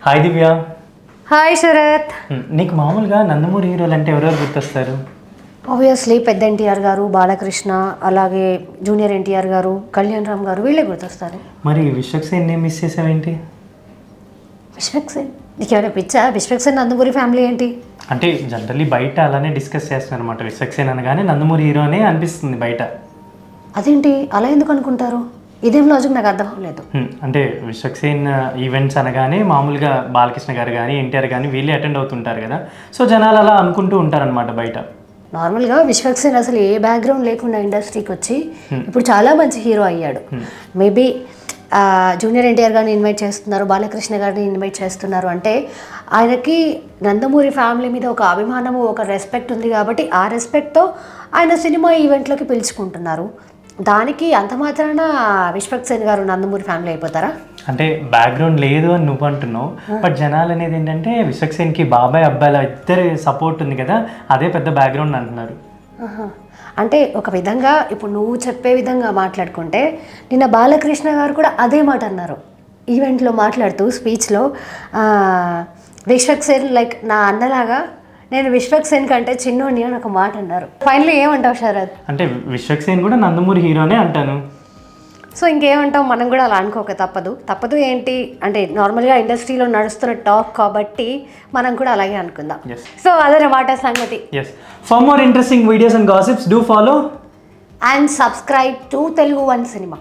Hi దివ్య. Hi Sarath. నీకు మామూలుగా నందమూరి హీరోలు అంటే ఎవరెవరు గుర్తొస్తారు? ఆబ్వియస్లీ పెద్ద ఎన్టీఆర్ గారు, బాలకృష్ణ, అలాగే జూనియర్ ఎన్టీఆర్ గారు, కళ్యాణ్ రామ్ గారు, వీళ్ళే గుర్తొస్తారు. మరి విశ్వక్సేన్ ఏం మిస్ చేసావేంటి? విశ్వక్సేన్ నీకు ఏమైనా పిచ్చా? విశ్వక్సేన్ నందమూరి ఫ్యామిలీ ఏంటి అంటే జనరల్లీ బయట అలానే డిస్కస్ చేస్తున్నారు అనమాట. విశ్వక్సేన్ అనగానే నందమూరి హీరోనే అనిపిస్తుంది బయట. అదేంటి అలా ఎందుకు అనుకుంటారు? ఇదేం లాజిక్ నాకు అర్థం అవ్వలేదు. అంటే విశ్వక్సేన్ ఈవెంట్స్ అనగానే మామూలుగా బాలకృష్ణ గారు కానీ ఎన్టీఆర్ కానీ వీళ్ళే అటెండ్ అవుతుంటారు కదా, సో జనాలు అలా అనుకుంటూ ఉంటారనమాట బయట. నార్మల్గా విశ్వక్సేన్ అసలు ఏ బ్యాక్గ్రౌండ్ లేకుండా ఇండస్ట్రీకి వచ్చి ఇప్పుడు చాలా మంచి హీరో అయ్యాడు. మేబీ జూనియర్ ఎన్టీఆర్ గారిని ఇన్వైట్ చేస్తున్నారు, బాలకృష్ణ గారిని ఇన్వైట్ చేస్తున్నారు అంటే ఆయనకి నందమూరి ఫ్యామిలీ మీద ఒక అభిమానము, ఒక రెస్పెక్ట్ ఉంది కాబట్టి ఆ రెస్పెక్ట్తో ఆయన సినిమా ఈవెంట్లోకి పిలుచుకుంటున్నారు. దానికి అంత మాత్రాన విశ్వక్సేన్ గారు నందమూరి ఫ్యామిలీ అయిపోతారా? అంటే బ్యాక్గ్రౌండ్ లేదు అని నువ్వు అంటున్నావు, బట్ జనాలు అనేది ఏంటంటే విశ్వక్సేన్కి బాబాయ్ అబ్బాయిల ఇద్దరు సపోర్ట్ ఉంది కదా, అదే పెద్ద బ్యాక్గ్రౌండ్ అంటున్నారు. అంటే ఒక విధంగా ఇప్పుడు నువ్వు చెప్పే విధంగా మాట్లాడుకుంటే నిన్న బాలకృష్ణ గారు కూడా అదే మాట అన్నారు ఈవెంట్లో మాట్లాడుతూ స్పీచ్లో. విశ్వక్సేన్ లైక్ నా అన్నలాగా, నేను విశ్వక్సేన్ కంటే చిన్నోని అని ఒక మాట అన్నారు. ఫైనల్లీ ఏమంటావు శరత్? అంటే విశ్వక్సేన్ కూడా నందమూరి హీరోనే అంటాను. సో ఇంకేమంటాం, మనం కూడా అలా అనుకోక తప్పదు ఏంటి అంటే నార్మల్గా ఇండస్ట్రీలో నడుస్తున్న టాక్ కాబట్టి మనం కూడా అలాగే అనుకుందాం. సో అదనమాట సంగతి. For more interesting videos and gossips, do follow and subscribe to Telugu One Cinema.